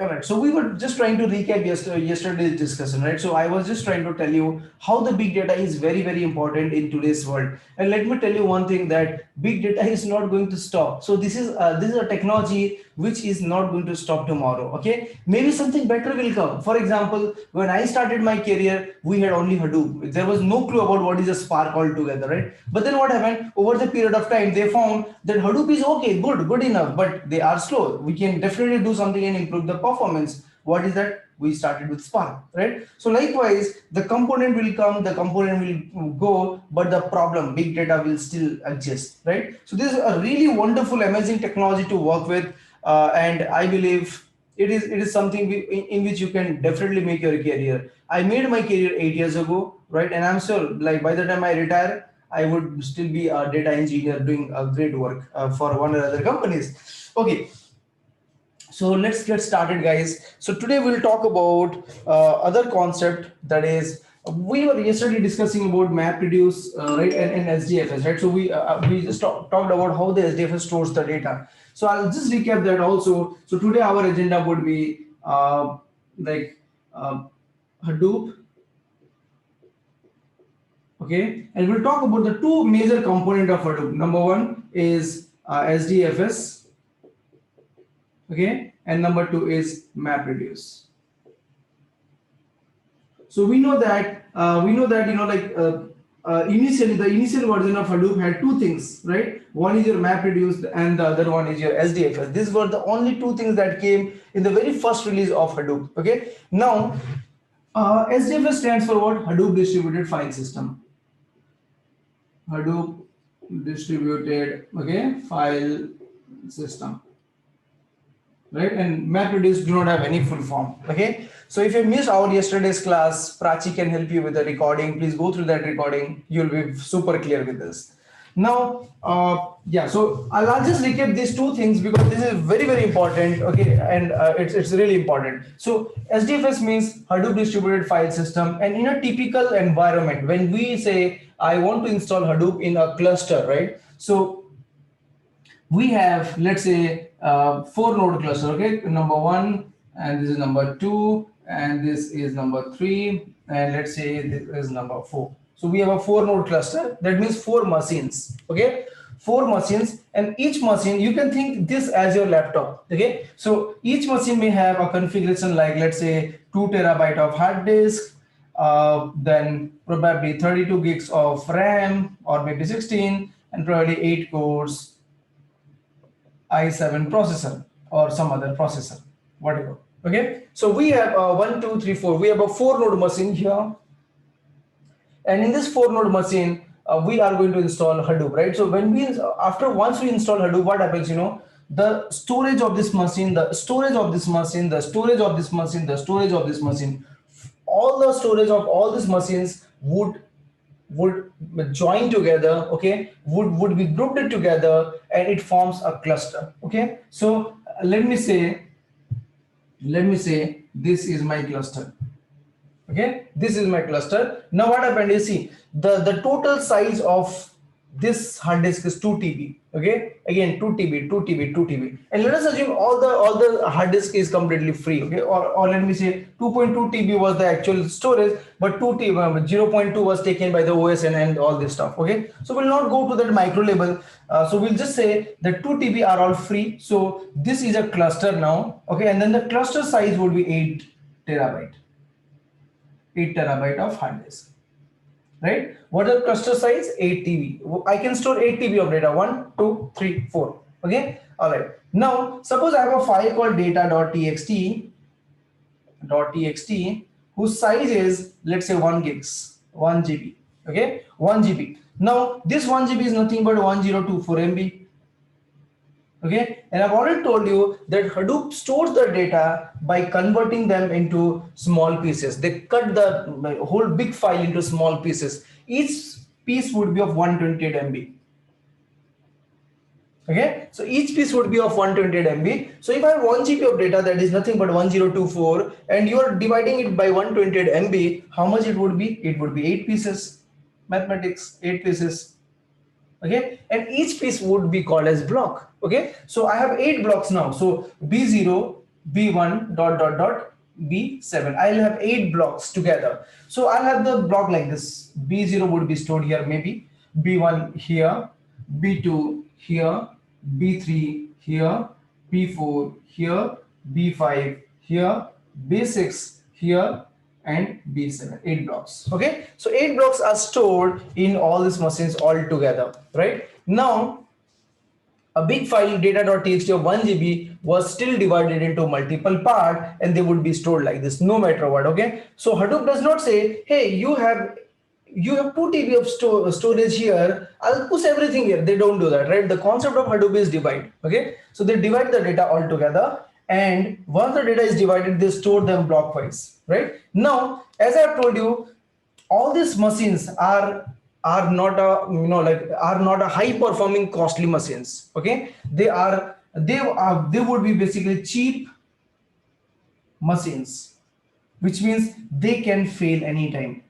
Correct. So we were just trying to recap yesterday's discussion, right? So I was just trying to tell you how the big data is very, very important in today's world. And let me tell you one thing, that big data is not going to stop. So this is a technology which is not going to stop tomorrow. Okay, maybe something better will come. For example, when I started my career, we had only Hadoop. There was no clue about what is a Spark altogether, right? But then what happened over the period of time? They found that Hadoop is okay, good enough, but they are slow. We can definitely do something and improve the performance. What is that? We started with Spark, right? So likewise, the component will come, the component will go, but the problem, big data, will still exist, right? So this is a really wonderful, amazing technology to work with, and I believe it is something in which you can definitely make your career. I made my career 8 years ago, right? And I'm sure, like by the time I retire, I would still be a data engineer doing a great work for one or other companies. Okay, so let's get started, guys. So today we'll talk about other concept, that is, we were yesterday discussing about MapReduce, right, and HDFS, right? So we just talked about how the HDFS stores the data. So I'll just recap that also. So today our agenda would be like Hadoop, okay, and we'll talk about the two major component of Hadoop. Number one is HDFS, okay, and number two is MapReduce. So we know that initially the initial version of Hadoop had two things, right? One is your MapReduce and the other one is your HDFS. These were the only two things that came in the very first release of Hadoop. Okay, now HDFS stands for what? Hadoop Distributed File System. Hadoop Distributed, okay, File System, right? And MapReduce do not have any full form. Okay, so if you missed our yesterday's class, Prachi can help you with the recording. Please go through that recording. You'll be super clear with this. Now, yeah, so I'll just recap these two things because this is very, very important. Okay, and it's really important. So HDFS means Hadoop Distributed File System, and in a typical environment, when we say I want to install Hadoop in a cluster, right? So we have, let's say, 4 node cluster, okay, number one, and this is number two, and this is number three, and let's say this is number four. So we have a 4 node cluster. That means 4 machines, okay, 4 machines, and each machine, you can think this as your laptop, okay. So each machine may have a configuration like, let's say, 2 terabyte of hard disk, then probably 32 gigs of RAM, or maybe 16, and probably 8 cores, i7 processor or some other processor, whatever. Okay, so we have 1, 2, 3, 4. We have a 4 node machine here, and in this 4 node machine, we are going to install Hadoop, right? So when once we install Hadoop, what happens? The storage of this machine, the storage of this machine, the storage of this machine, the storage of this machine, all the storage of all these machines would join together, okay, would be grouped together, and it forms a cluster. Okay, so let me say this is my cluster. Okay, this is my cluster. Now what happened is, see, the total size of this hard disk is 2 TB. Okay, again 2 TB, 2 TB, 2 TB, and let us assume all the hard disk is completely free. Okay, or let me say 2.2 TB was the actual storage, but 2 TB 0.2 was taken by the OS and all this stuff. Okay, so we'll not go to that micro level. So we'll just say that 2 TB are all free. So this is a cluster now. Okay, and then the cluster size would be 8 terabyte. 8 terabyte of hard disk, right? What is the cluster size? 8 TB. I can store 8 TB of data. 1, 2, 3, 4. Okay. All right. Now, suppose I have a file called data.txt, whose size is, let's say, 1 gigs, 1 GB. Okay, 1 GB. Now, this 1 GB is nothing but 1024 MB. Okay, and I've already told you that Hadoop stores the data by converting them into small pieces. They cut the whole big file into small pieces. Each piece would be of 128 MB. Okay, so each piece would be of 128 MB. So if I have 1 GB of data, that is nothing but 1024, and you are dividing it by 128 MB, how much it would be? It would be 8 pieces. Mathematics, 8 pieces. Okay, and each piece would be called as block. Okay, so I have 8 blocks now. So B0, B1 dot dot dot B7. I'll have 8 blocks together. So I'll have the block like this. B0 would be stored here, maybe B1 here, B2 here, B3 here, B4 here, B5 here, B6 here, and B7. 8 blocks. Okay, so 8 blocks are stored in all these machines all together, right? Now a big file data.txt of 1 GB was still divided into multiple parts, and they would be stored like this no matter what. Okay, so Hadoop does not say, hey, you have 2 TB of storage here, I'll push everything here. They don't do that, right? The concept of Hadoop is divide. Okay, so they divide the data all together, and once the data is divided, they store them blockwise, right? Now, as I have told you, all these machines are not a are not a high performing costly machines. Okay, they would be basically cheap machines, which means they can fail anytime.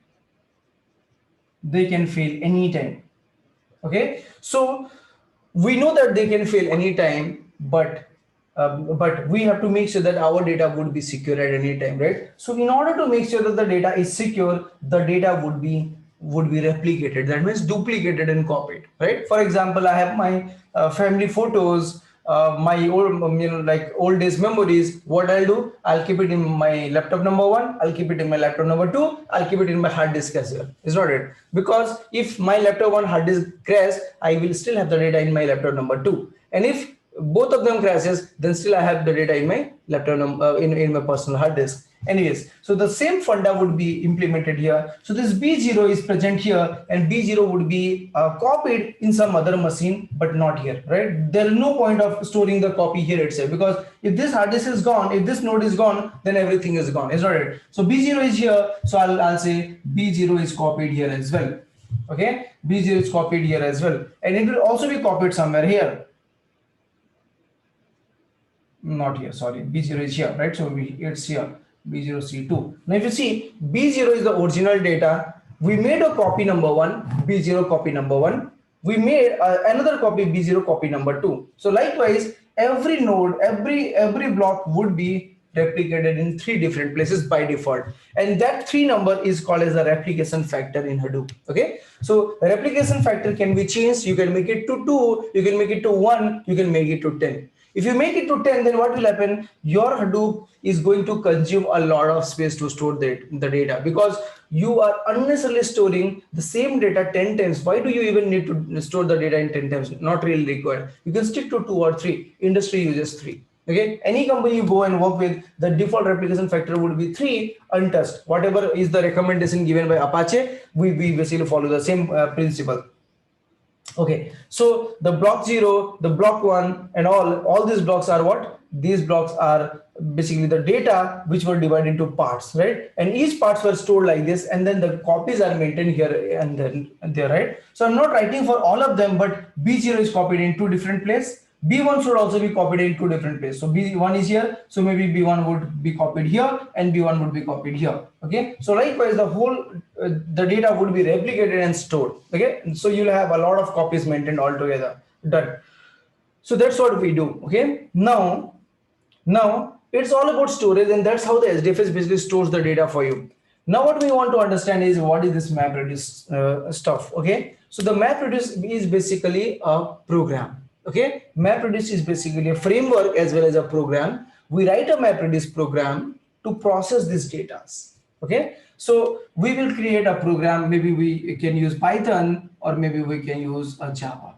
They can fail anytime. Okay, so we know that they can fail anytime, but we have to make sure that our data would be secure at any time, right? So in order to make sure that the data is secure, the data would be replicated. That means duplicated and copied, right? For example, I have my family photos, my old like old days memories. What I'll do, I'll keep it in my laptop number 1, I'll keep it in my laptop number 2, I'll keep it in my hard disk as well. Is not it? Because if my laptop 1 hard disk crash, I will still have the data in my laptop number 2, and if both of them crashes, then still I have the data in my laptop in my personal hard disk. Anyways, so the same funda would be implemented here. So this B0 is present here, and B0 would be copied in some other machine, but not here, right? There is no point of storing the copy here itself, because if this hard disk is gone, if this node is gone, then everything is gone, is not it? So B0 is here, so I'll say B0 is copied here as well. Okay, B0 is copied here as well, and it will also be copied somewhere here. Not here, sorry, B0 is here, right? So it's here, B0C2. Now if you see, B0 is the original data. We made a copy number 1, B0 copy number 1. We made another copy, B0 copy number 2. So likewise, every node, every block would be replicated in 3 different places by default, and that 3 number is called as the replication factor in Hadoop. Okay, so the replication factor can be changed. You can make it to 2, you can make it to 1, you can make it to 10. If you make it to 10, then what will happen? Your Hadoop is going to consume a lot of space to store the data, because you are unnecessarily storing the same data 10 times. Why do you even need to store the data in 10 times? Not really required. You can stick to 2 or 3. Industry uses 3. Okay, any company you go and work with, the default replication factor would be 3 untouched. Whatever is the recommendation given by Apache, we basically follow the same principle. Okay, so the block 0, the block 1, and all these blocks are what? These blocks are basically the data which were divided into parts, right? And each parts were stored like this, and then the copies are maintained here and then there, right? So I'm not writing for all of them, but B0 is copied in 2 different places. B1 should also be copied in 2 different places. So B1 is here, so maybe B1 would be copied here, and B1 would be copied here. Okay, so likewise, the whole the data would be replicated and stored. Okay, so you'll have a lot of copies maintained all together. Done. So that's what we do. Okay, now it's all about storage, and that's how the HDFS basically stores the data for you. Now what we want to understand is what is this MapReduce stuff. Okay, so the MapReduce is basically a program. Okay, MapReduce is basically a framework as well as a program. We write a MapReduce program to process these data. Okay, so we will create a program. Maybe we can use Python, or maybe we can use a Java.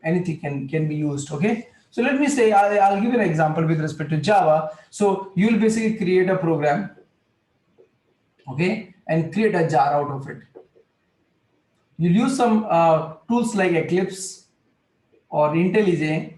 Anything can be used. Okay, so let me say I'll give you an example with respect to Java. So you will basically create a program, okay, and create a jar out of it. You'll use some tools like Eclipse or IntelliJ.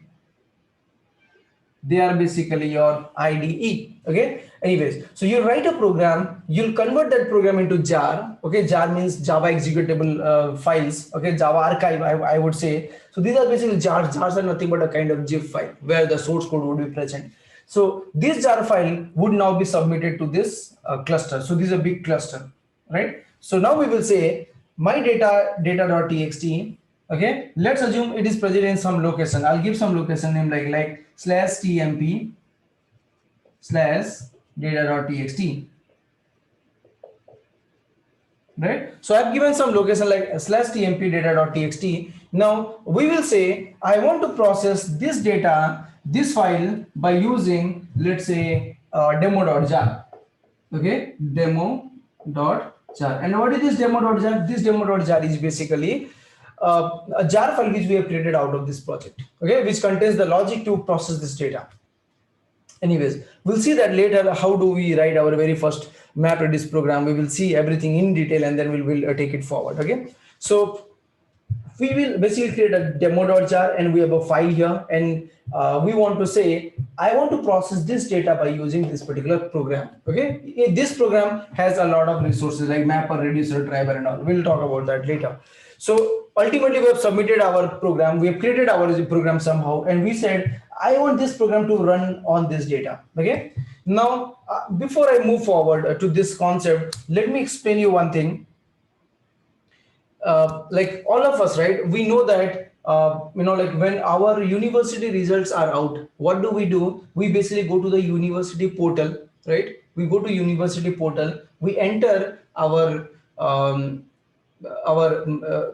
They are basically your IDE. Okay, anyways, so you write a program, you'll convert that program into jar. Okay, jar means Java executable files. Okay, Java archive, I would say. So these are basically jars. Jars are nothing but a kind of zip file where the source code would be present. So this jar file would now be submitted to this cluster. So this is a big cluster, right? So now we will say my data.txt. Okay, let's assume it is present in some location. I'll give some location name like /tmp data.txt, right? So I've given some location like /tmp data.txt. Now we will say I want to process this data, this file, by using, let's say, demo.jar. Okay, demo.jar. And what is this demo.jar? This demo.jar is basically a jar file which we have created out of this project, okay, which contains the logic to process this data. Anyways, we'll see that later. How do we write our very first MapReduce program? We will see everything in detail, and then we'll take it forward. Okay, so we will basically create a demo.jar, and we have a file here, and we want to say I want to process this data by using this particular program. Okay, this program has a lot of resources like mapper, reducer, driver, and all. We'll talk about that later. So ultimately we have submitted our program, we have created our program somehow, and we said I want this program to run on this data. Okay, now before I move forward to this concept, let me explain you one thing. Like all of us, right, we know that like when our university results are out, what do? We basically go to the university portal, right? We go to university portal, we enter our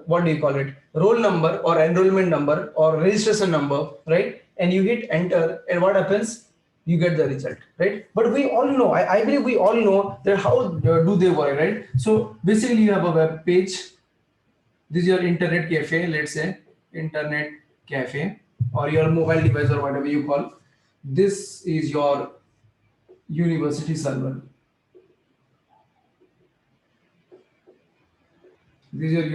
what do you call it, roll number or enrollment number or registration number, right? And you hit enter, and what happens? You get the result, right? But we all know, I believe we all know that how do they work, right? So basically you have a web page. This is your internet cafe, let's say internet cafe, or your mobile device or whatever you call. This is your university server. This is your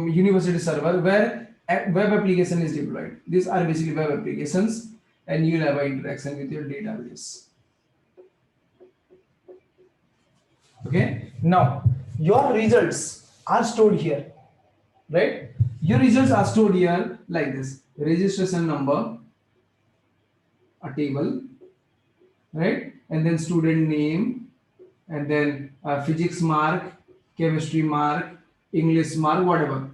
university server where web application is deployed. These are basically web applications, and you'll have an interaction with your database. Okay, now your results are stored here, right? Your results are stored here like this: registration number, a table, right? And then student name, and then physics mark, chemistry mark, English mark, whatever,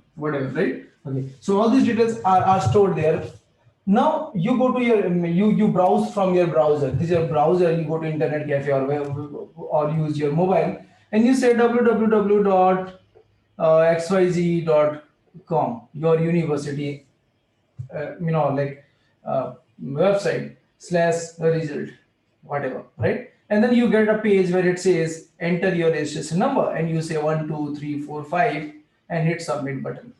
right? Okay, so all these details are stored there. Now you go to your you browse from your browser. This is your browser. You go to internet cafe or use your mobile, and you say www.xyz.com, your university website /result, whatever, right? And then you get a page where it says enter your registration number, and you say 1 2 3 4 5 and hit submit button.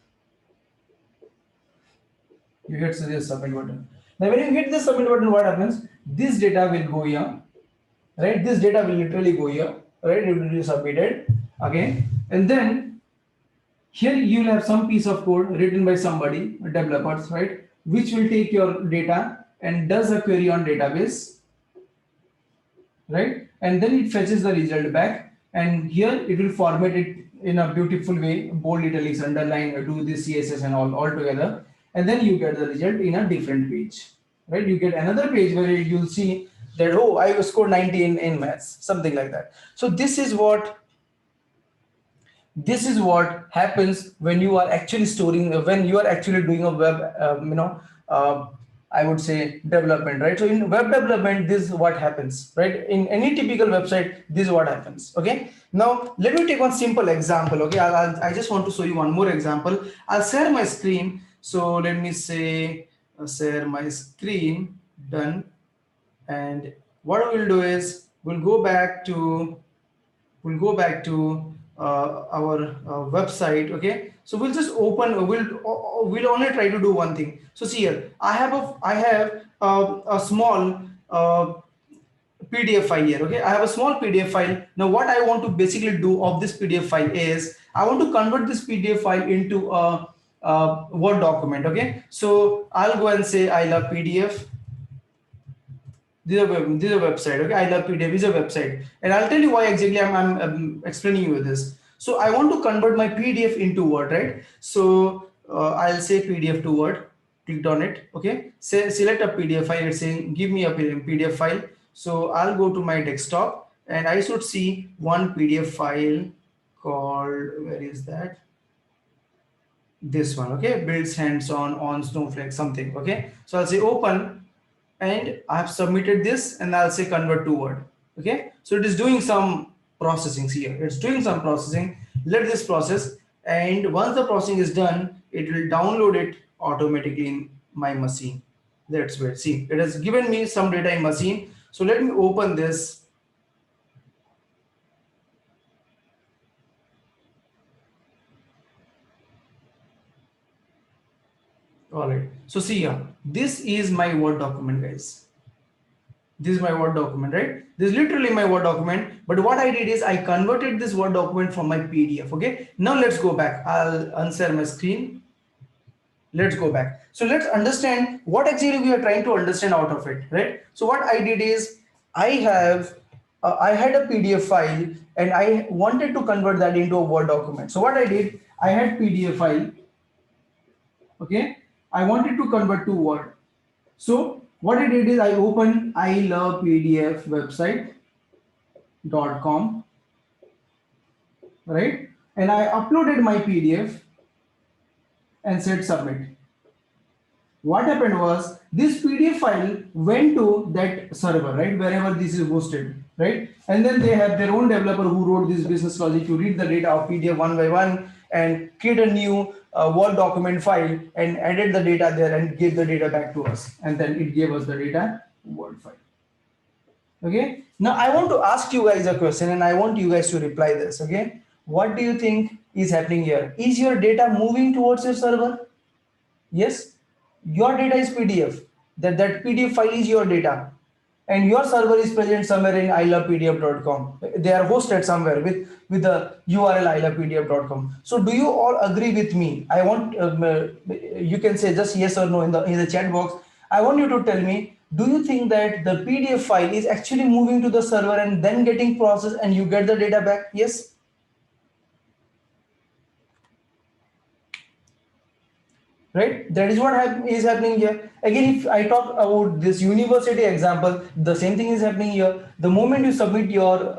You hit the submit button. Now when you hit the submit button, what happens? This data will go here, right? This data will literally go here, right? It will be submitted again, and then here you will have some piece of code written by somebody, developers, right, which will take your data and does a query on database, right? And then it fetches the result back, and here it will format it in a beautiful way, bold italics, underline, do this CSS and all together, and then you get the result in a different page, right? You get another page where you'll see that, oh, I scored 90 in maths, something like that. So this is what happens when you are actually storing, when you are actually doing a web I would say development, right? So in web development, this is what happens, right? In any typical website, this is what happens. Okay, now let me take one simple example. Okay, I just want to show you one more example. I'll share my screen. So let me say share my screen, done. And what we'll do is we'll go back to our website. Okay, so we'll just open, we'll only try to do one thing. So see here, I have a small PDF file here. Okay, I have a small PDF file. Now what I want to basically do of this PDF file is I want to convert this PDF file into a Word document. Okay, so I'll go and say I love PDF. This is a website. Okay, I love PDF is a website, and I'll tell you why exactly I'm explaining you this. So I want to convert my PDF into Word, right? So I'll say PDF to Word. Clicked on it. Okay, say select a PDF file. It's saying give me a PDF file. So I'll go to my desktop, and I should see one PDF file called, where is that? This one. Okay, builds hands on Snowflake something. Okay, so I'll say open. and I have submitted this, and I'll say convert to Word. Okay, so it is doing some processing here. It's doing some processing. Let this process, and once the processing is done, it will download it automatically in my machine. Let's wait. See, it has given me some data in machine. So let me open this. All right. So see here, this is my Word document, guys. This is my Word document, right? This is literally my Word document. But what I did is I converted this Word document from my PDF. Okay. Now let's go back. I'll unshare my screen. Let's go back. So let's understand what actually we are trying to understand out of it, right? So what I did is I had a PDF file and I wanted to convert that into a Word document. So what I did, I had PDF file. Okay. I wanted to convert to Word. So what I did is I opened ilovepdfwebsite.com, right? And I uploaded my PDF and said submit. What happened was this PDF file went to that server, right? Wherever this is hosted, right? And then they have their own developer who wrote this business logic to read the data of PDF one by one and create a new Word document file and added the data there and gave the data back to us. And then it gave us the data Word file. Okay. Now I want to ask you guys a question and I want you guys to reply this. Okay. What do you think is happening here? Is your data moving towards your server? Yes. Your data is PDF. That PDF file is your data. And your server is present somewhere in ilovepdf.com. They are hosted somewhere with the URL ilovepdf.com. So do you all agree with me? I want you can say just yes or no in the chat box. I want you to tell me, do you think that the PDF file is actually moving to the server and then getting processed and you get the data back? Yes. Right, that is what is happening here. Again, if I talk about this university example, the same thing is happening here. The moment you submit your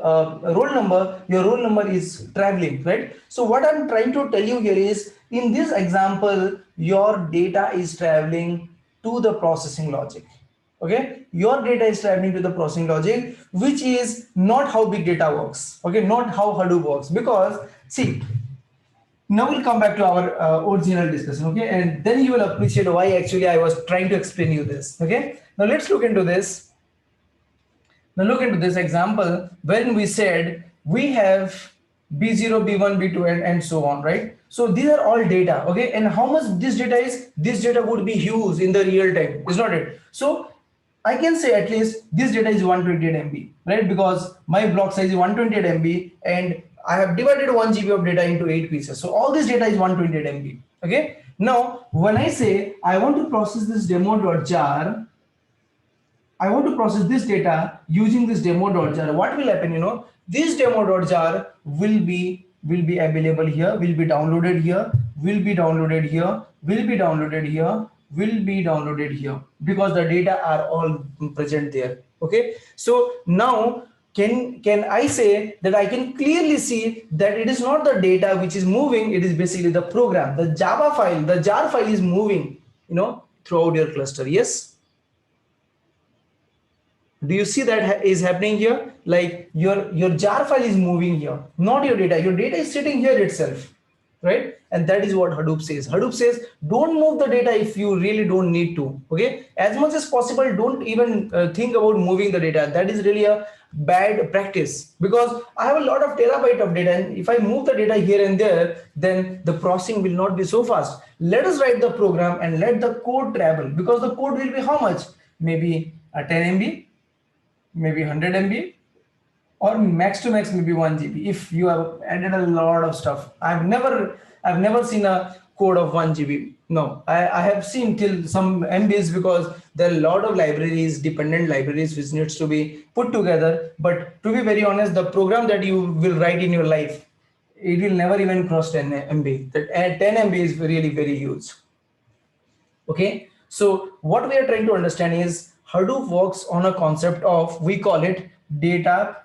your roll number is traveling, right? So what I'm trying to tell you here is, in this example, your data is traveling to the processing logic. Okay, your data is traveling to the processing logic, which is not how big data works. Okay, not how Hadoop works. Because see, now we'll come back to our original discussion, okay, and then you will appreciate why actually I was trying to explain you this. Okay, now let's look into this. Now look into this example when we said we have b0, b1, b2, and so on, right? So these are all data. Okay, and how much this data is? This data would be huge in the real time, is not it? So I can say at least this data is 128 MB, right? Because my block size is 128 MB and I have divided 1 GB of data into 8 pieces. So all this data is 128 MB. Okay. Now, when I say I want to process this demo.jar, I want to process this data using this demo.jar. What will happen? You know, this demo.jar will be available here, will be downloaded here, will be downloaded here, will be downloaded here, will be downloaded here, because the data are all present there. Okay, so now can I say that I can clearly see that it is not the data which is moving, it is basically the program, the Java file, the jar file is moving, you know, throughout your cluster. Yes. Do you see that is happening here? Like your jar file is moving here, not your data. Your data is sitting here itself, right? And that is what Hadoop says. Hadoop says don't move the data if you really don't need to. Okay, as much as possible, don't even think about moving the data. That is really a bad practice, because I have a lot of terabyte of data, and if I move the data here and there, then the processing will not be so fast. Let us write the program and let the code travel, because the code will be how much? Maybe 10 MB, maybe 100 MB, or max to max maybe 1 GB if you have added a lot of stuff. I've never seen a code of 1 GB. No, I have seen till some MBs, because there are a lot of libraries, dependent libraries, which needs to be put together. But to be very honest, the program that you will write in your life, it will never even cross 10 MB. That 10 MB is really very huge. Okay, so what we are trying to understand is Hadoop works on a concept of, we call it data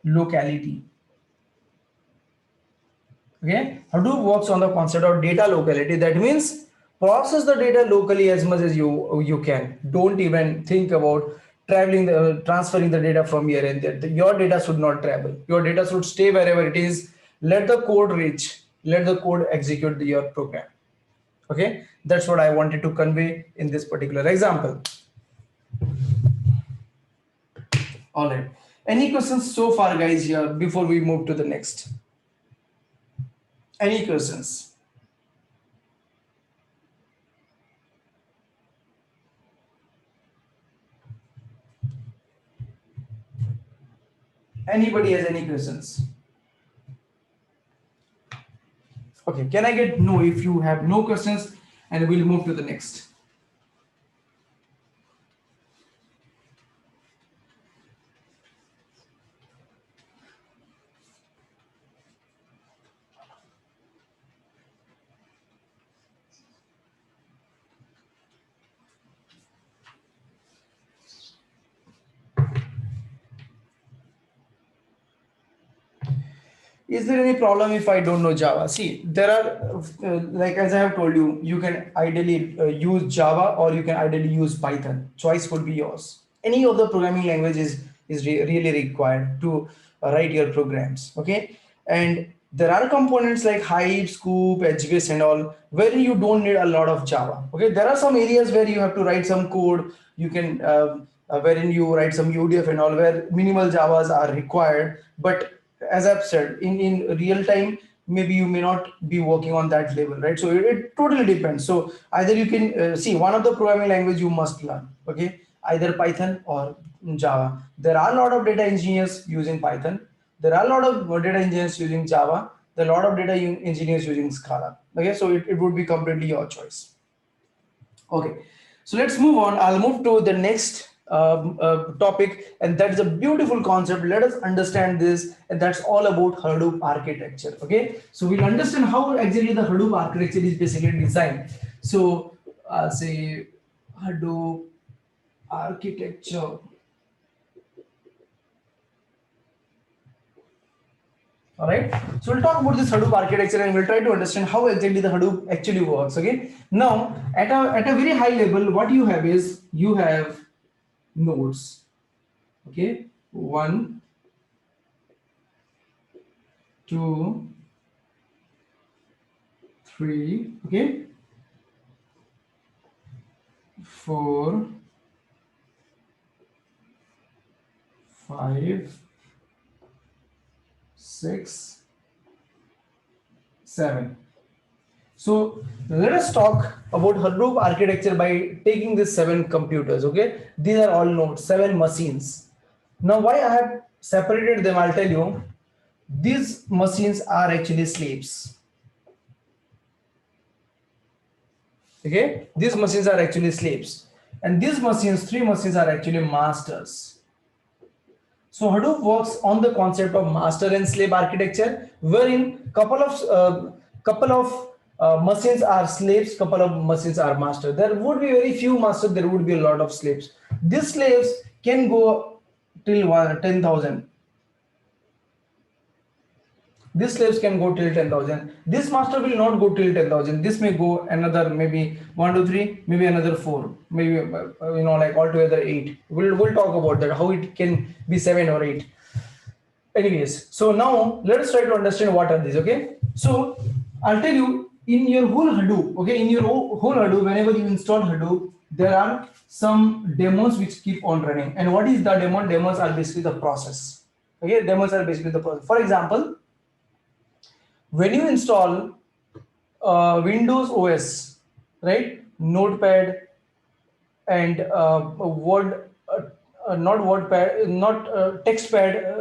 locality. Okay, Hadoop works on the concept of data locality. That means process the data locally as much as you can. Don't even think about transferring the data from here and there. Your data should not travel. Your data should stay wherever it is. Let the code reach. Let the code execute your program. Okay, that's what I wanted to convey in this particular example. All right. Any questions so far, guys, here before we move to the next? Any questions? Anybody has any questions? Okay, can I get no if you have no questions, and we'll move to the next. Is there any problem if I don't know Java? See, there are, like as I have told you, you can ideally use Java or you can ideally use Python. Choice would be yours. Any of the programming language is really required to write your programs. Okay, and there are components like 𝐻DFS, Scoop, HDFS, and all where you don't need a lot of Java. Okay, there are some areas where you have to write some code. You can wherein you write some UDF and all where minimal Javas are required, but as I've said, in real time, maybe you may not be working on that level, right? So it totally depends. So either you can see one of the programming language you must learn, okay? Either Python or Java. There are a lot of data engineers using Python. There are a lot of data engineers using Java. There are a lot of data engineers using Scala. Okay, so it would be completely your choice. Okay, so let's move on. I'll move to the next topic, and that's a beautiful concept. Let us understand this, and that's all about Hadoop architecture. Okay, so we'll understand how exactly the Hadoop architecture is basically designed. So I'll say Hadoop architecture. All right, so we'll talk about this Hadoop architecture and we'll try to understand how exactly the Hadoop actually works. Okay, now at a very high level, what you have is you have nodes. Okay, 1, 2, 3, okay, 4, 5, 6, 7. So let us talk about Hadoop architecture by taking these 7 computers. Okay, these are all nodes, 7 machines. Now why I have separated them, I'll tell you. These machines are actually slaves. Okay, these machines are actually slaves, and these machines, 3 machines, are actually masters. So Hadoop works on the concept of master and slave architecture, wherein couple of machines are slaves, couple of machines are master. There would be very few masters, there would be a lot of slaves. These slaves can go till 10,000. These slaves can go till 10,000. This master will not go till 10,000. This may go another maybe 1 to 3, maybe another 4, maybe like altogether 8. We'll talk about that, how it can be 7 or 8. Anyways, so now let us try to understand what are these. Okay, so I'll tell you, in your whole Hadoop, okay, in your whole Hadoop, whenever you install Hadoop, there are some daemons which keep on running. And what is the daemon? Daemons are basically the process. Okay, daemons are basically the process. For example, when you install Windows OS, right, Notepad and Word, not WordPad, not TextPad,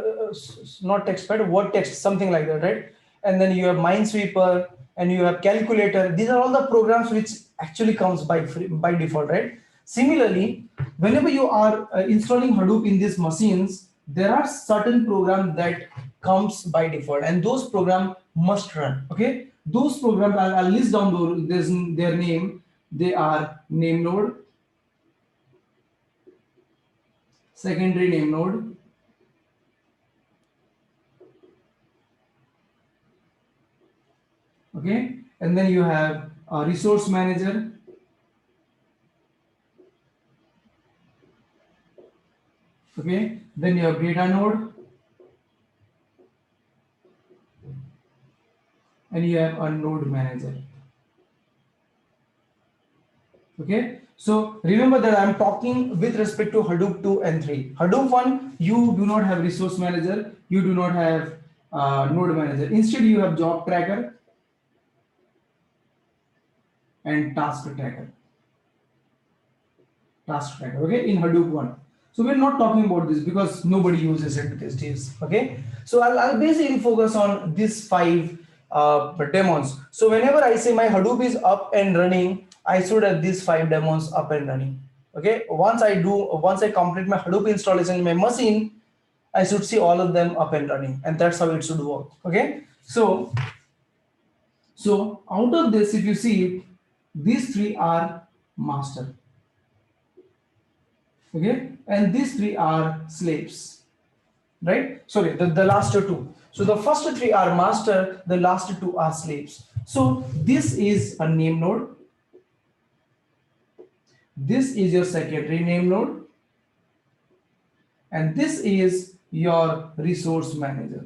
not TextPad, Word text, something like that, right? And then you have Minesweeper and you have Calculator. These are all the programs which actually comes by default, right? Similarly, whenever you are installing Hadoop in these machines, there are certain programs that comes by default, and those programs must run. Okay, those programs I'll list down their name. They are name node, secondary name node, okay, and then you have resource manager, okay, then you have data node, and you have a node manager. Okay, so remember that I'm talking with respect to Hadoop 2 and 3. Hadoop 1, you do not have resource manager, you do not have node manager. Instead, you have job tracker and task tracker. Okay, in Hadoop 1. So we're not talking about this because nobody uses it these days. Okay, so I'll basically focus on these 5 demos. So whenever I say my Hadoop is up and running, I should have these 5 demos up and running. Okay, once I complete my Hadoop installation in my machine, I should see all of them up and running, and that's how it should work. Okay, so out of this, if you see, these 3 are master. Okay, and these 3 are slaves, right? Sorry, the last 2. So the first 3 are master, the last 2 are slaves. So this is a name node, this is your secondary name node, and this is your resource manager.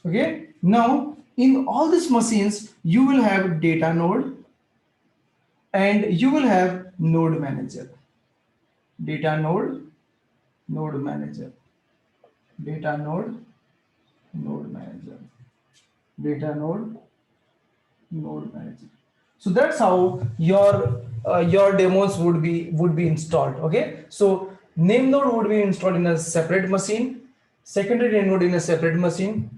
Okay, now in all these machines you will have data node and you will have node manager. Data node, node manager, data node, node manager, data node, node manager. So that's how your demos would be installed. Okay, so name node would be installed in a separate machine, secondary name node in a separate machine,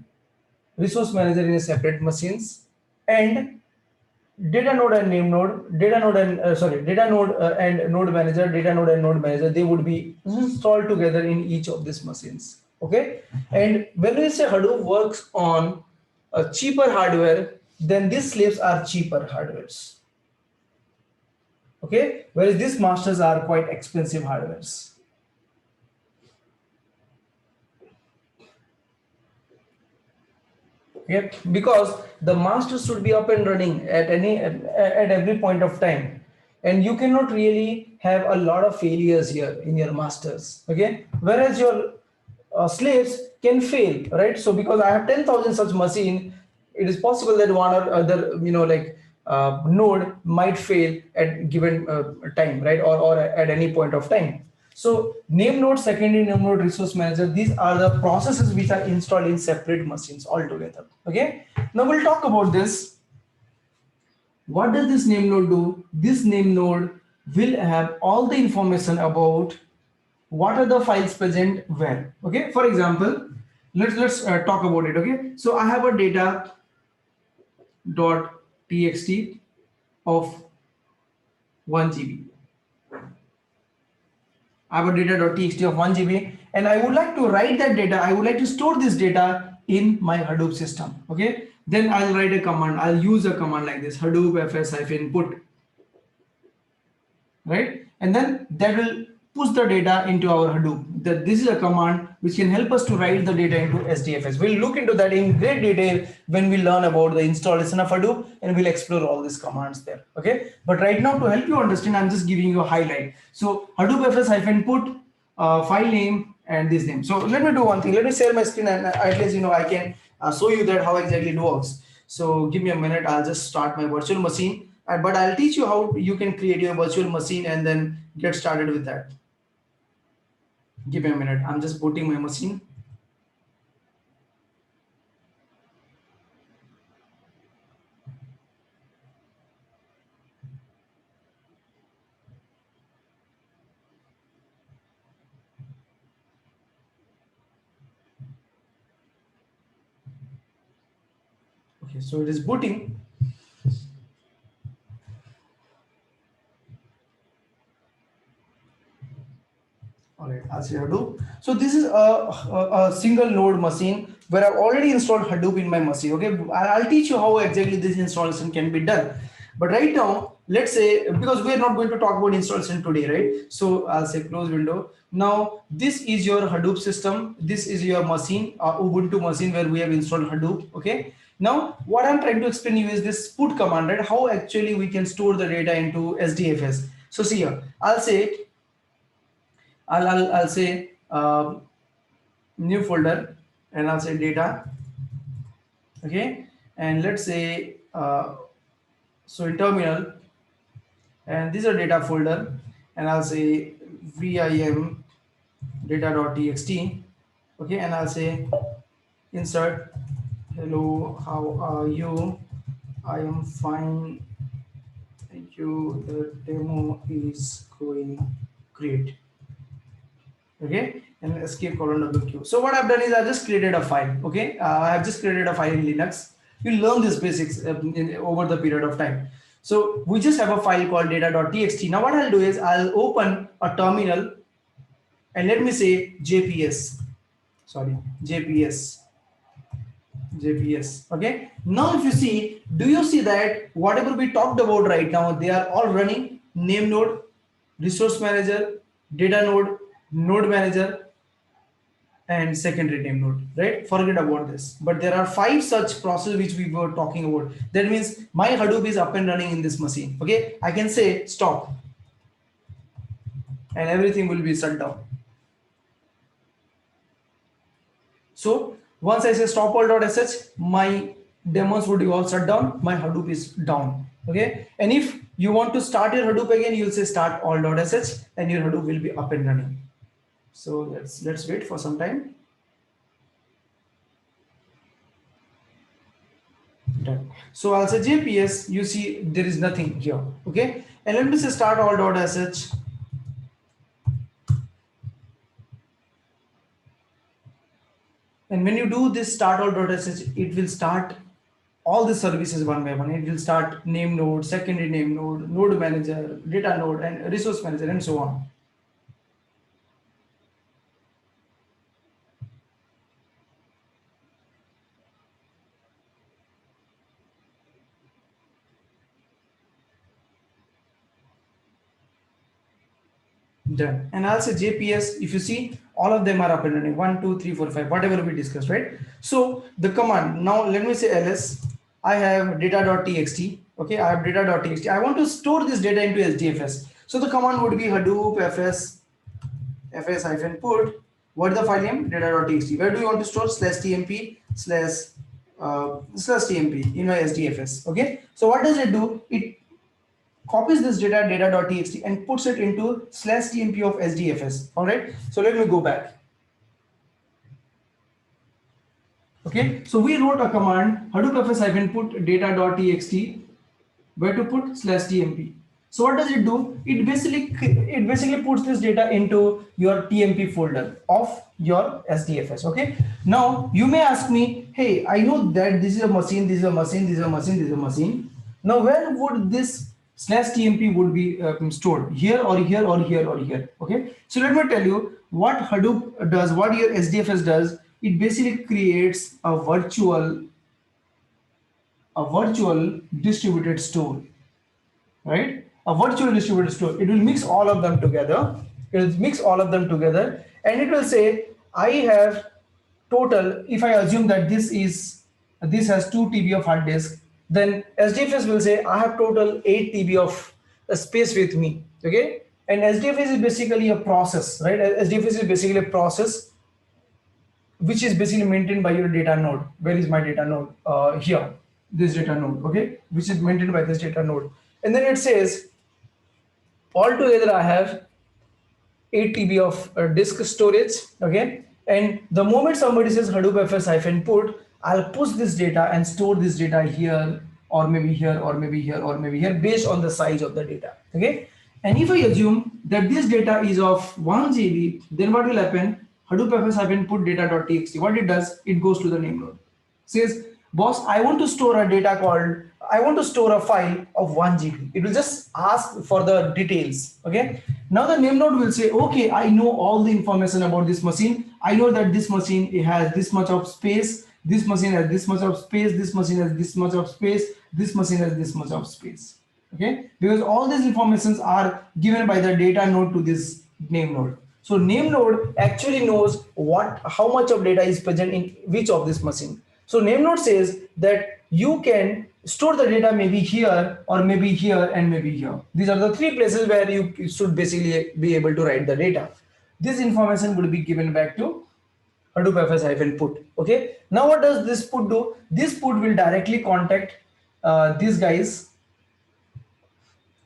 resource manager in a separate machines, and data node and name node, data node and and node manager, data node and node manager, they would be installed together in each of these machines. Okay, and when we say Hadoop works on a cheaper hardware, then these slaves are cheaper hardwares. Okay, whereas these masters are quite expensive hardwares. Okay, because the masters should be up and running at every point of time, and you cannot really have a lot of failures here in your masters. Okay, whereas your slaves can fail, right? So because I have 10,000 such machine, it is possible that one or other node might fail at given time, right, or at any point of time. So name node, secondary name node, resource manager, these are the processes which are installed in separate machines altogether. Okay, now we'll talk about this. What does this name node do? This name node will have all the information about what are the files present where. Okay, for example, let's talk about it. Okay, so I have a data dot txt of 1 GB. I have a data.txt of 1 GB, and I would like to write that data. I would like to store this data in my Hadoop system. Okay, then I'll write a command. I'll use a command like this: Hadoop fs-put, right? And then that will push the data into our Hadoop. This is a command which can help us to write the data into HDFS. We'll look into that in great detail when we learn about the installation of Hadoop, and we'll explore all these commands there. Okay, but right now, to help you understand, I'm just giving you a highlight. So Hadoop fs-put, file name and this name. So let me do one thing. Let me share my screen, and at least I can show you that how exactly it works. So give me a minute. I'll just start my virtual machine, but I'll teach you how you can create your virtual machine and then get started with that. Give me a minute. I'm just booting my machine. Okay, so it is booting. All right, I'll say Hadoop. So this is a single node machine where I've already installed Hadoop in my machine. Okay, I'll teach you how exactly this installation can be done. But right now, let's say, because we are not going to talk about installation today, right? So I'll say close window. Now, this is your Hadoop system. This is your machine, Ubuntu machine where we have installed Hadoop. Okay, Now, what I'm trying to explain you is this put command, right? How actually we can store the data into HDFS. So see here, I'll say, I'll say new folder, and I'll say data, okay? And let's say, so in terminal, and this is a data folder, and I'll say vim data.txt, okay? And I'll say insert, hello, how are you? I am fine, thank you, the demo is going great, okay? And escape colon wq. So what I've done is I just created a file, okay? I have just created a file in Linux. You learn this basics over the period of time. So we just have a file called data.txt. Now what I'll do is I'll open a terminal, and let me say jps, sorry, jps, okay? Now if you see, do you see that whatever we talked about right now, they are all running: name node, resource manager, data node, node manager, and secondary name node, right? Forget about this. But there are 5 such processes which we were talking about. That means my Hadoop is up and running in this machine, okay? I can say stop, and everything will be shut down. So once I say stop all.sh, my demos would be all shut down, my Hadoop is down, okay? And if you want to start your Hadoop again, you'll say start all.sh, and your Hadoop will be up and running. So let's wait for some time. Done. So I'll say JPS, you see there is nothing here, okay? And let me say start all.sh. And when you do this start all.sh, it will start all the services one by one. It will start name node, secondary name node, node manager, data node, and resource manager, and so on. Done. And I'll say JPS, if you see, all of them are up and running. 1, 2, 3, 4, 5, whatever we discussed, right? So the command, now let me say ls, I have data.txt, okay? I have data.txt. I want to store this data into HDFS. So the command would be Hadoop fs-put, what is the file name? Data.txt. Where do you want to store? /tmp /tmp in my HDFS, okay? So what does it do? It copies this data.txt and puts it into /tmp of HDFS. All right. So let me go back. Okay. So we wrote a command Hadoop fs-put data.txt. Where to put? /tmp. So what does it do? It basically puts this data into your TMP folder of your HDFS. Okay. Now you may ask me, hey, I know that this is a machine, this is a machine, this is a machine, this is a machine. Now where would this /tmp would be stored? Here or here or here or here? Okay. So let me tell you what Hadoop does, what your HDFS does. It basically creates a virtual distributed store, right? A virtual distributed store. It will mix all of them together. It will mix all of them together, and it will say, I have total, if I assume that this has 2 TB of hard disk, then HDFS will say, I have total 8 TB of space with me, okay? And HDFS is basically a process, right? HDFS is basically a process which is basically maintained by your data node. Where is my data node? Here, this data node, okay? Which is maintained by this data node. And then it says, altogether I have 8 TB of disk storage, okay? And the moment somebody says Hadoop fs-put, I'll push this data and store this data here, or maybe here, or maybe here, or maybe here, based on the size of the data, okay? And if I assume that this data is of 1 GB, then what will happen? Hadoop fs-put data.txt. What it does, it goes to the name node. Says, boss, I want to store a file of 1 GB. It will just ask for the details, okay? Now the name node will say, okay, I know all the information about this machine. I know that this machine, it has this much of space, this machine has this much of space, this machine has this much of space, this machine has this much of space, okay? Because all these informations are given by the data node to this name node. So name node actually knows how much of data is present in which of this machine. So name node says that you can store the data maybe here or maybe here and maybe here. These are the three places where you should basically be able to write the data. This information will be given back to Hadoop FS-put. Okay. Now what does this put do? This put will directly contact these guys,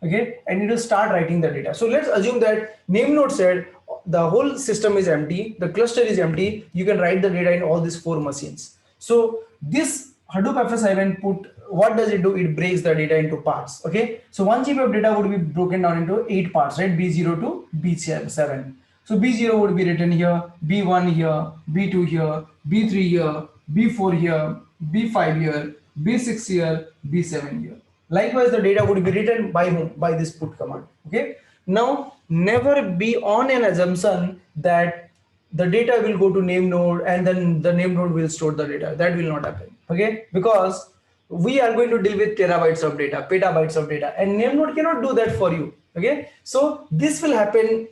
okay, and it will start writing the data. So let's assume that name node said the whole system is empty, the cluster is empty, you can write the data in all these 4 machines. So this Hadoop FS-put, what does it do? It breaks the data into parts. Okay, so 1 GB of data would be broken down into 8 parts, right? B0 to B7. So B0 would be written here, B1 here, B2 here, B3 here, B4 here, B5 here, B6 here, B7 here. Likewise, the data would be written by whom? By this put command. Okay. Now, never be on an assumption that the data will go to name node and then the name node will store the data. That will not happen. Okay, because we are going to deal with terabytes of data, petabytes of data, and name node cannot do that for you. Okay, so this will happen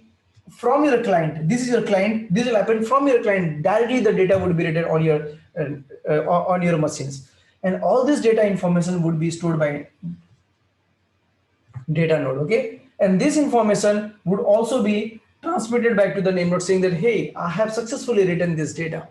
from your client. This is your client. This will happen from your client. Directly the data would be written on your machines, and all this data information would be stored by data node. Okay, and this information would also be transmitted back to the name node saying that, hey, I have successfully written this data.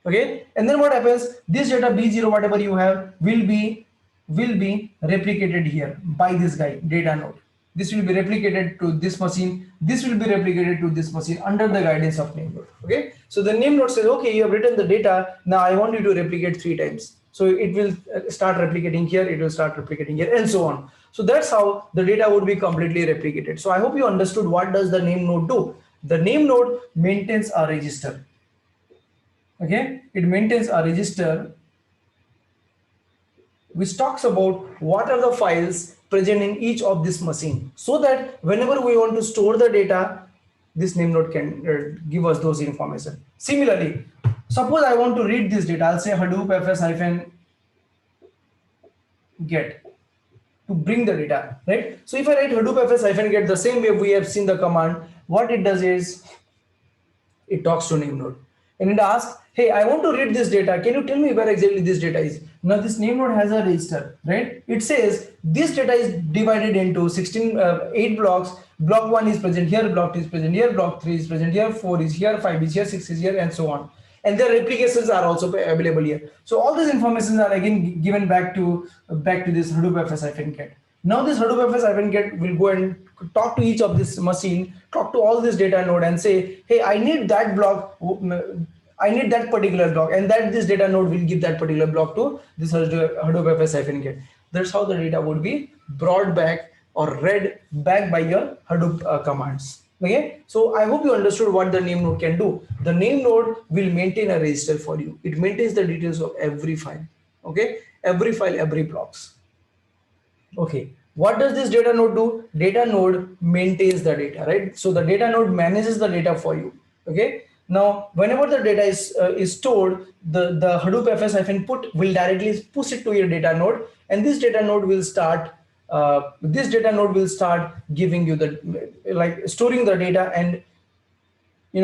Okay, and then what happens? This data B0, whatever you have, will be replicated here by this guy, data node. This will be replicated to this machine. This will be replicated to this machine under the guidance of name node. Okay, so the name node says, okay, you have written the data. Now I want you to replicate 3 times. So it will start replicating here. It will start replicating here, and so on. So that's how the data would be completely replicated. So I hope you understood what does the name node do. The name node maintains a register. Okay, it maintains a register which talks about what are the files present in each of this machine, so that whenever we want to store the data, this name node can give us those information. Similarly, suppose I want to read this data. I'll say Hadoop FS-get to bring the data, right? So if I write Hadoop FS-get the same way we have seen the command, what it does is it talks to name node and it asks, hey, I want to read this data. Can you tell me where exactly this data is? Now this name node has a register, right? It says this data is divided into 8 blocks. Block 1 is present here, block 2 is present here, block 3 is present here, 4 is here, 5 is here, 6 is here, and so on. And their replications are also available here. So all these informations are again given back to this Hadoop FS-get. Now this Hadoop FS-get will go and talk to each of this machine, talk to all this data node and say, hey, I need that block, I need that particular block, and that this data node will give that particular block to this Hadoop FS-get. That's how the data would be brought back or read back by your Hadoop commands. Okay, so I hope you understood what the name node can do. The name node will maintain a register for you. It maintains the details of every file. Okay, every file, every blocks. Okay, what does this data node do? Data node maintains the data, right? So the data node manages the data for you. Okay, now whenever the data is stored, the Hadoop FS-put will directly push it to your data node, and this data node will start giving you the storing the data, and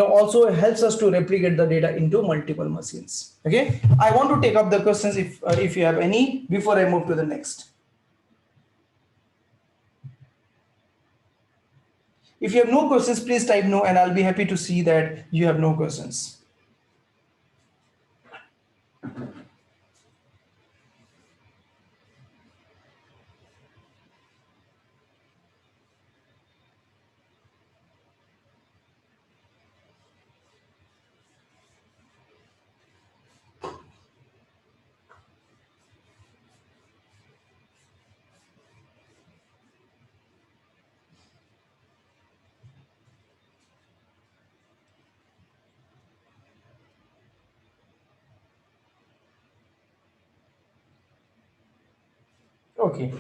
also helps us to replicate the data into multiple machines. Okay, I want to take up the questions if you have any before I move to the next. If you have no questions, please type no, and I'll be happy to see that you have no questions. Okay,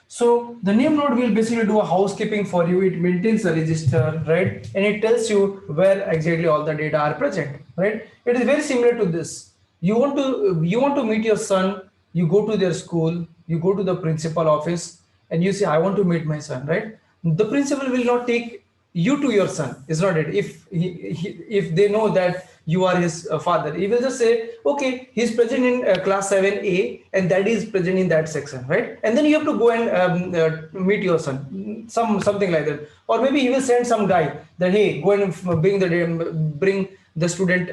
so the name node will basically do a housekeeping for you. It maintains a register, right? And it tells you where exactly all the data are present, right? It is very similar to this. You want to meet your son, you go to their school, you go to the principal office and you say, I want to meet my son, right? The principal will not take you to your son, is not it? If they know that you are his father, he will just say, okay, he's present in class 7A, and that is present in that section, right? And then you have to go and meet your son, something like that. Or maybe he will send some guy that, hey, go and bring the student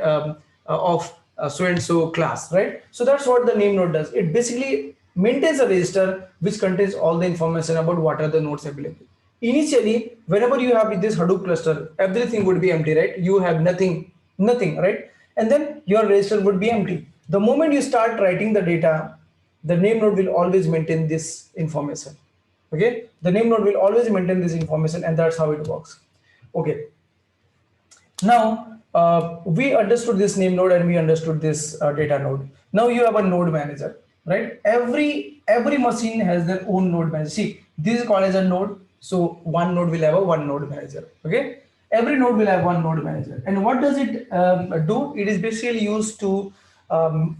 of so and so class, right? So that's what the name node does. It basically maintains a register which contains all the information about what are the nodes available. Initially, whenever you have this Hadoop cluster, everything would be empty, right? You have nothing, right? And then your register would be empty. The moment you start writing the data, the name node will always maintain this information. Okay, the name node will always maintain this information, and that's how it works. Okay, now we understood this name node and we understood this data node. Now you have a node manager, right? Every machine has their own node manager. See, this is called as a node. So one node will have a one node manager. Okay, every node will have one node manager. And what does it do? It is basically used to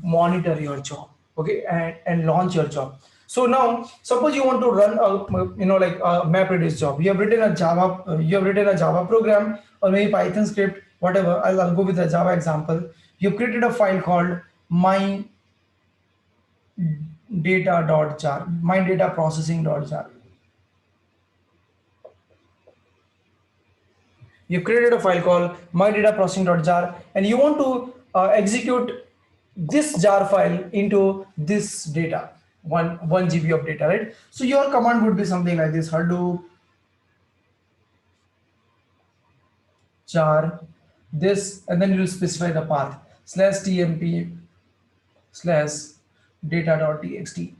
monitor your job, okay, and launch your job. So now, suppose you want to run a MapReduce job. You have written a Java program, or maybe Python script, whatever. I'll go with the Java example. You've created a file called my.data.jar, my.data.processing.jar. You created a file called my.data.processing.jar, and you want to execute this jar file into this data, one GB of data, right? So your command would be something like this: Hadoop jar this, and then you will specify the path /tmp /data.txt,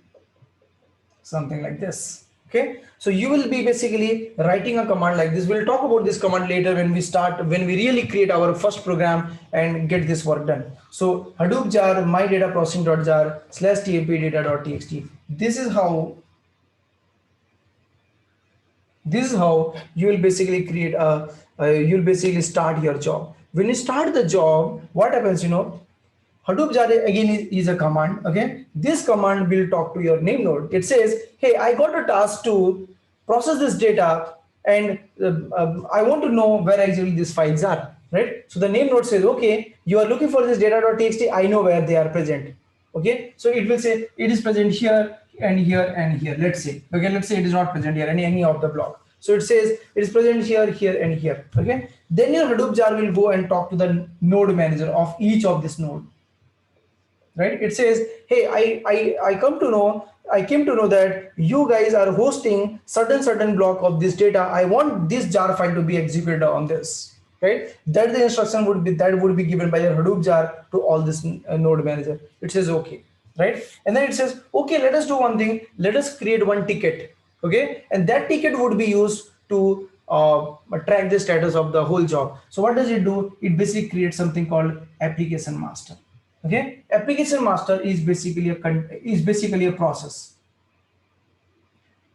something like this. Okay, so you will be basically writing a command like this. We'll talk about this command later when we really create our first program and get this work done. So Hadoop jar my data processing.jar /tmp data.txt. This is how you will basically create you'll basically start your job. When you start the job, what happens, Hadoop jar again is a command. Okay, this command will talk to your name node. It says, hey, I got a task to process this data, and I want to know where exactly these files are, right? So the name node says, okay, you are looking for this data.txt, I know where they are present. Okay, so it will say it is present here and here and here. Let's say it is not present here, any of the block. So it says it is present here, here, and here. Okay, then your Hadoop jar will go and talk to the node manager of each of this node. Right? It says, hey, I came to know that you guys are hosting certain block of this data. I want this jar file to be executed on this. Right? That the instruction would be given by your Hadoop jar to all this node manager. It says okay, right? And then it says, okay, let us do one thing. Let us create one ticket. Okay, and that ticket would be used to track the status of the whole job. So what does it do? It basically creates something called application master. Okay, application master is basically a process.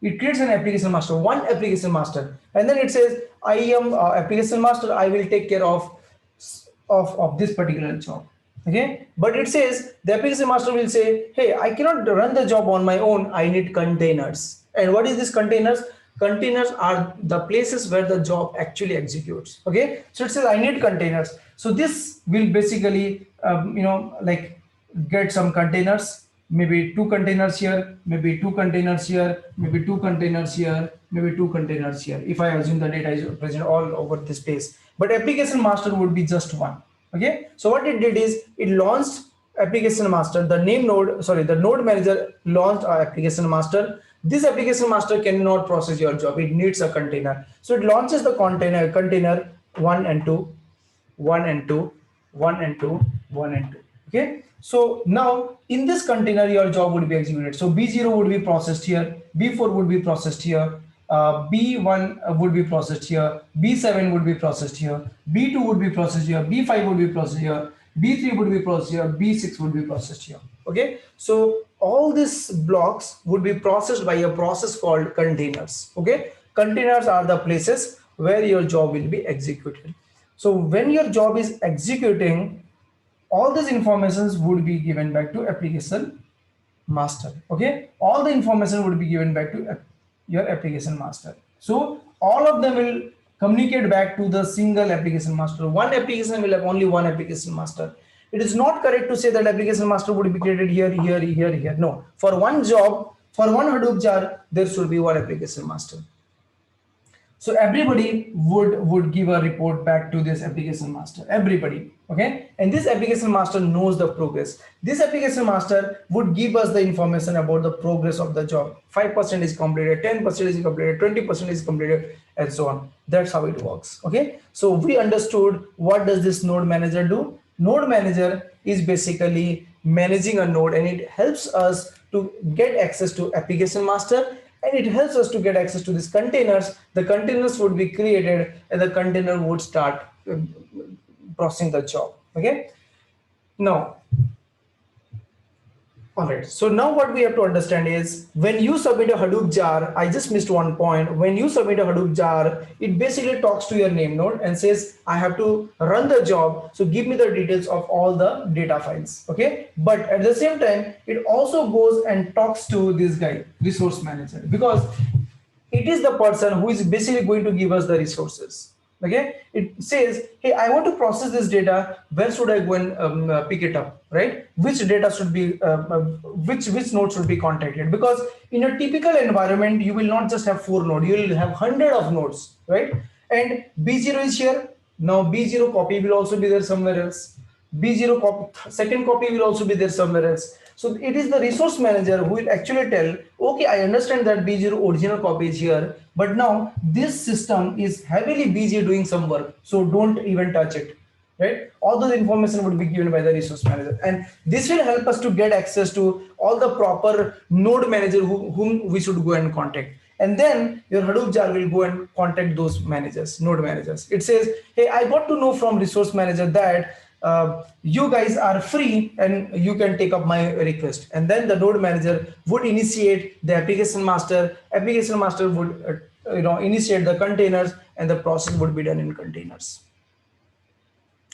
It creates an application master, one application master, and then it says, I am application master, I will take care of this particular job. Okay, but it says the application master will say, hey, I cannot run the job on my own, I need containers. And what is this containers? Containers are the places where the job actually executes. Okay, so it says I need containers. So this will basically get some containers, maybe 2 containers here, maybe 2 containers here, maybe 2 containers here, maybe 2 containers here, if I assume the data is present all over the space. But application master would be just one. Okay, so what it did is it launched application master, the node manager launched application master. This application master cannot process your job, it needs a container. So it launches the container 1 and 2, 1 and 2, 1 and 2, 1 and 2. Okay, so now in this container your job would be executed. So B0 would be processed here, B4 would be processed here, B1 would be processed here, B7 would be processed here, B2 would be processed here, B5 would be processed here, B3 would be processed here, B6 would be processed here. Okay, so all these blocks would be processed by a process called containers. Okay, containers are the places where your job will be executed. So when your job is executing, all these informations would be given back to application master. Okay, all the information would be given back to your application master. So all of them will communicate back to the single application master. One application will have only one application master. It is not correct to say that application master would be created here, here, here, here. No, for one job, for one Hadoop jar, there should be one application master. So everybody would give a report back to this application master, everybody. Okay, and this application master knows the progress. This application master would give us the information about the progress of the job. 5% is completed, 10% is completed, 20% is completed, and so on. That's how it works. Okay, so we understood what does this node manager do. Node manager is basically managing a node, and it helps us to get access to application master, and it helps us to get access to these containers. The containers would be created, and the container would start processing the job. Okay, now, all right, so now what we have to understand is when you submit a Hadoop jar, I just missed one point. When you submit a Hadoop jar, it basically talks to your name node and says, I have to run the job, so give me the details of all the data files. Okay, but at the same time, it also goes and talks to this guy, resource manager, because it is the person who is basically going to give us the resources. Okay, it says, hey, I want to process this data. Where should I go and pick it up, right? Which data should be which node should be contacted? Because in a typical environment, you will not just have 4 nodes, you will have 100 of nodes, right? And B0 is here. Now B0 copy will also be there somewhere else. B0 copy, second copy will also be there somewhere else. So it is the resource manager who will actually tell, okay, I understand that B0 original copy is here, but now this system is heavily busy doing some work, so don't even touch it, right? All those information would be given by the resource manager, and this will help us to get access to all the proper node manager whom we should go and contact. And then your Hadoop jar will go and contact those managers, node managers. It says, hey, I got to know from resource manager that you guys are free and you can take up my request. And then the node manager would initiate the application master. Application master would initiate the containers, and the process would be done in containers.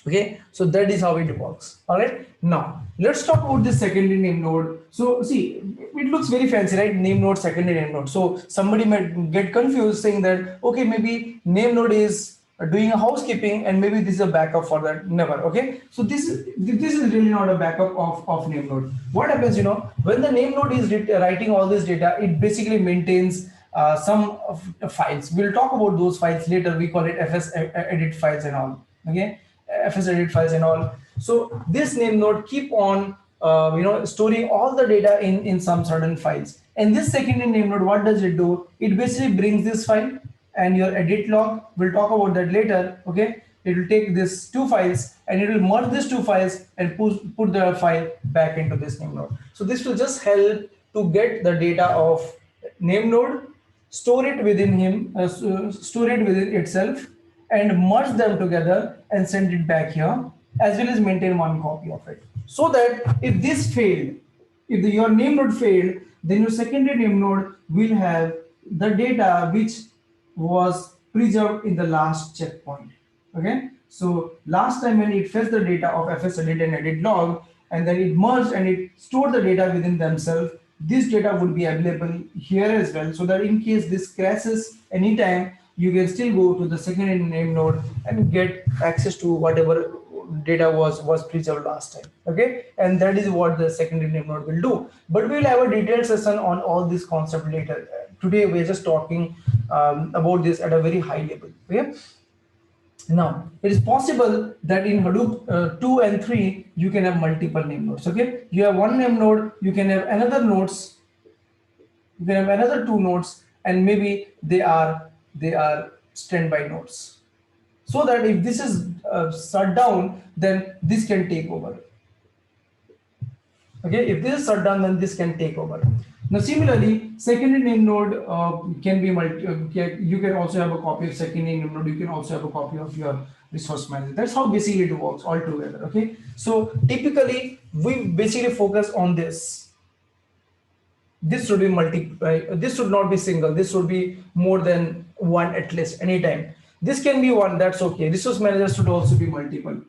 Okay, so that is how it works. All right, now let's talk about the secondary name node. So see, it looks very fancy, right? Name node, secondary name node. So somebody might get confused saying that, okay, maybe name node is doing a housekeeping and maybe this is a backup for that. Never. Okay, so this is really not a backup of name node. What happens, when the name node is writing all this data, it basically maintains some of files. We'll talk about those files later. We call it FS edit files and all. Okay, FS edit files and all. So this name node keep on storing all the data in some certain files. And this secondary name node, what does it do? It basically brings this file and your edit log. We'll talk about that later. Okay, it will take these 2 files and it will merge these 2 files and put the file back into this name node. So this will just help to get the data of name node, store it within itself, and merge them together and send it back here, as well as maintain one copy of it. So that if this failed, if your name node failed, then your secondary name node will have the data which was preserved in the last checkpoint. Okay, so last time when it fetched the data of FS edit and edit log, and then it merged and it stored the data within themselves, this data would be available here as well, so that in case this crashes anytime, you can still go to the secondary name node and get access to whatever data was preserved last time. Okay, and that is what the secondary name node will do. But we will have a detailed session on all this concept later. Today we are just talking about this at a very high level. Okay, now it is possible that in Hadoop 2 and 3 you can have multiple name nodes. Okay, you have one name node, you can have another nodes, you can have another 2 nodes, and maybe they are standby nodes, so that if this is shut down, then this can take over. Okay, if this is shut down, then this can take over. Now similarly, secondary name node can be you can also have a copy of secondary name node, you can also have a copy of your resource manager. That's how basically it works all together. Okay, so typically we basically focus on this. This should be this should not be single, this should be more than one at least anytime. This can be one, that's okay. Resource manager should also be multiple,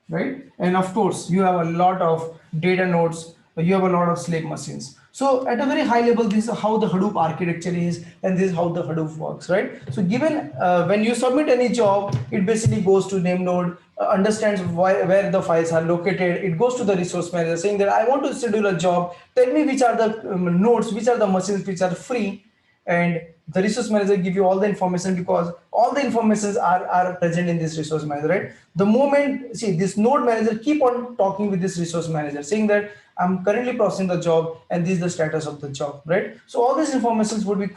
right? And of course you have a lot of data nodes, you have a lot of slave machines. So at a very high level, this is how the Hadoop architecture is, and this is how the Hadoop works, right? So given when you submit any job, it basically goes to name node, understands where the files are located. It goes to the resource manager saying that I want to schedule a job. Tell me which are the nodes, which are the machines which are free, and the resource manager give you all the information because all the informations are present in this resource manager, right? The moment, see, this node manager keep on talking with this resource manager saying that I'm currently processing the job and this is the status of the job, right? So all these informations would be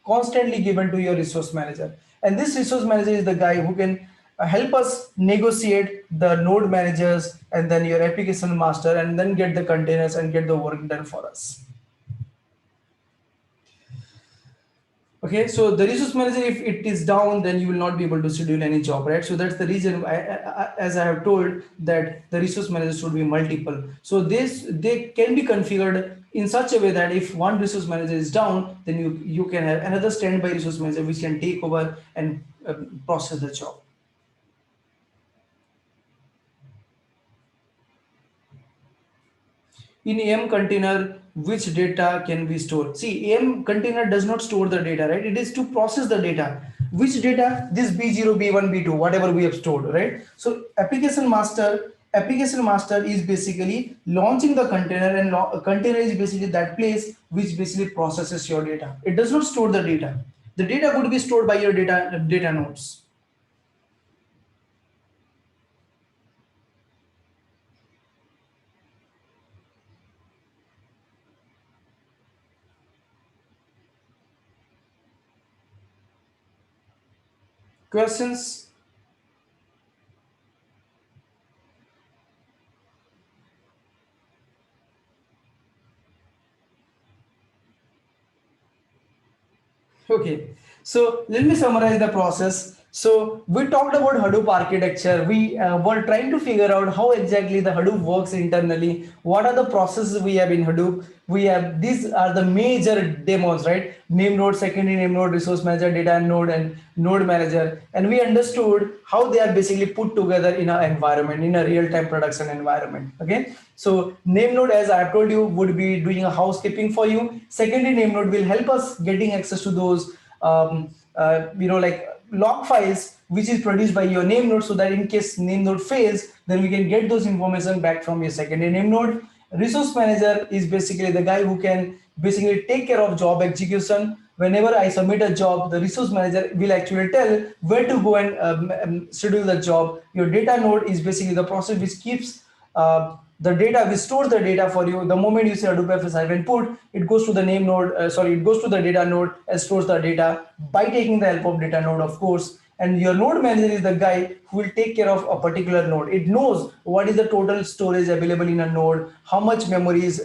constantly given to your resource manager, and this resource manager is the guy who can help us negotiate the node managers and then your application master and then get the containers and get the work done for us. Okay, so the resource manager, if it is down, then you will not be able to schedule any job, right? So that's the reason, as I have told, that the resource manager should be multiple. So they can be configured in such a way that if one resource manager is down, then you can have another standby resource manager which can take over and process the job. In AM container, which data can be stored? See, AM container does not store the data, right? It is to process the data. Which data? This B0, B1, B2, whatever we have stored, right? So application master is basically launching the container, and container is basically that place which basically processes your data. It does not store the data. The data would be stored by your data nodes. Questions? Okay, so let me summarize the process. So we talked about Hadoop architecture. We were trying to figure out how exactly the Hadoop works internally. What are the processes we have in Hadoop? We have, these are the major demos, right? Name node, secondary name node, resource manager, data node, and node manager. And we understood how they are basically put together in an environment, in a real-time production environment. Okay, so name node, as I have told you, would be doing a housekeeping for you. Secondary name node will help us getting access to those like log files which is produced by your name node, so that in case name node fails, then we can get those information back from your secondary name node. Resource manager is basically the guy who can basically take care of job execution. Whenever I submit a job, the resource manager will actually tell where to go and schedule the job. Your data node is basically the process which keeps the data, which stores the data for you. The moment you say Hadoop FS-put, it goes to the name node, it goes to the data node and stores the data by taking the help of data node, of course. And your node manager is the guy who will take care of a particular node. It knows what is the total storage available in a node, how much memory is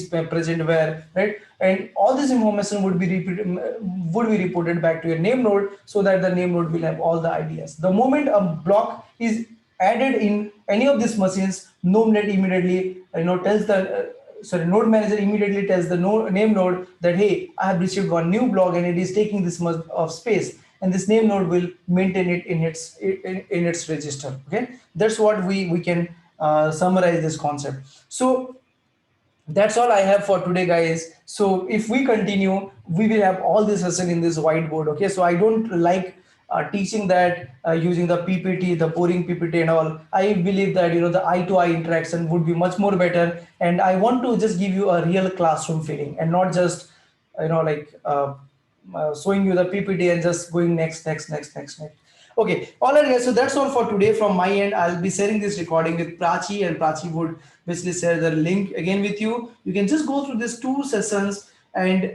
present where, right? And all this information would be reported back to your name node, so that the name node will have all the ideas. The moment a block is added in any of these machines, NodeNet immediately tells the node manager immediately tells the name node that, hey, I have received one new block and it is taking this much of space, and this name node will maintain it in its register. Okay, that's what we can summarize this concept. So that's all I have for today, guys. So if we continue, we will have all this lesson in this whiteboard. Okay, so I don't like teaching that using the PPT, the boring PPT and all. I believe that the eye-to-eye interaction would be much more better, and I want to just give you a real classroom feeling and not just showing you the PPT and just going next. Okay, all right, guys. So that's all for today from my end. I'll be sharing this recording with Prachi, and Prachi would basically share the link again with you. You can just go through these two sessions, and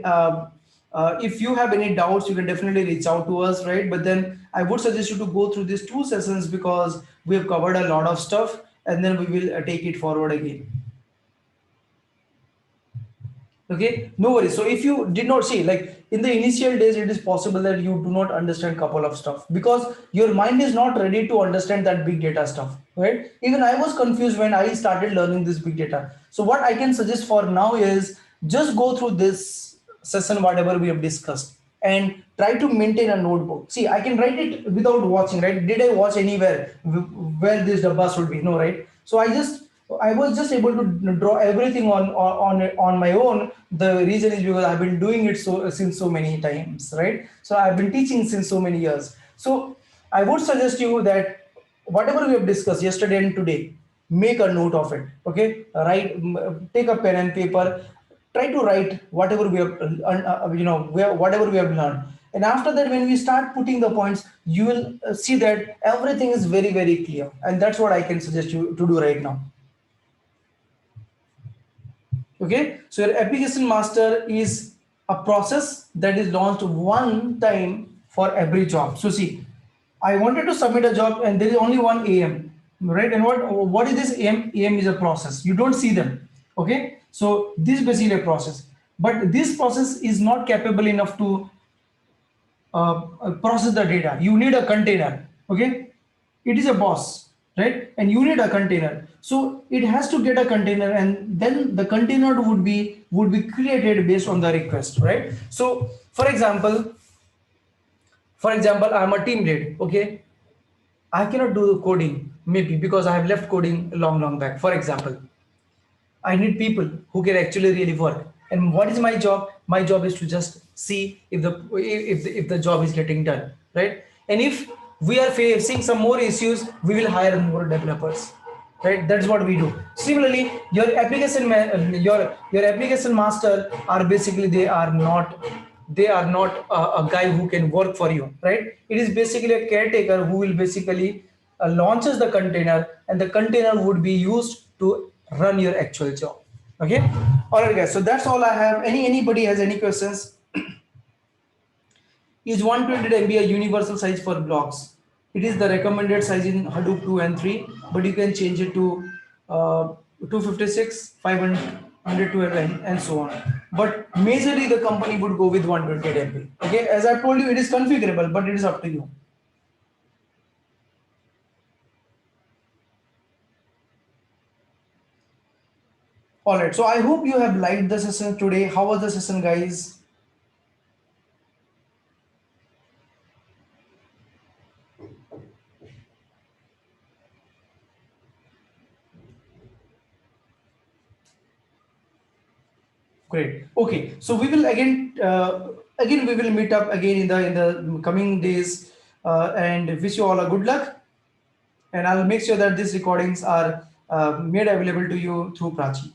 if you have any doubts, you can definitely reach out to us, right? But then I would suggest you to go through these two sessions because we have covered a lot of stuff, and then we will take it forward again. Okay, no worries. So if you did not see, like in the initial days, it is possible that you do not understand couple of stuff because your mind is not ready to understand that big data stuff, right? Even I was confused when I started learning this big data. So what I can suggest for now is just go through this session, whatever we have discussed, and try to maintain a notebook. See, I can write it without watching, right? Did I watch anywhere where this dabba should be? No, right? So I just I was just able to draw everything on my own. The reason is because I've been doing it since so many times, right? So I've been teaching since so many years. So I would suggest you that whatever we have discussed yesterday and today, make a note of it. Okay, take a pen and paper, try to write whatever we have whatever we have learned, and after that when we start putting the points, you will see that everything is very very clear, and that's what I can suggest you to do right now. Okay, so your application master is a process that is launched one time for every job. So see, I wanted to submit a job and there is only one AM, right? And what is this AM? AM is a process. You don't see them. Okay, so this is basically a process, but this process is not capable enough to process the data. You need a container. Okay, it is a boss, right? And you need a container, so it has to get a container, and then the container would be created based on the request, right? So for example, I'm a team lead. Okay, I cannot do the coding maybe because I have left coding long back. For example, I need people who can actually really work. And what is my job? My job is to just see if the job is getting done, right? And if we are facing some more issues, we will hire more developers, right? That's what we do. Similarly, your application master are basically they are not a guy who can work for you, right? It is basically a caretaker who will basically launches the container, and the container would be used to run your actual job. Okay, all right guys, so that's all I have. Anybody has any questions? Is 120 MB a universal size for blocks? It is the recommended size in Hadoop 2 and 3, but you can change it to 256, 512, and so on. But majorly the company would go with 120 MB. Okay, as I told you, it is configurable, but it is up to you. All right, so I hope you have liked the session today. How was the session, guys? Great. Okay, so we will again we will meet up again in the coming days, and wish you all a good luck. And I'll make sure that these recordings are made available to you through Prachi.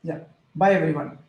Yeah. Bye everyone.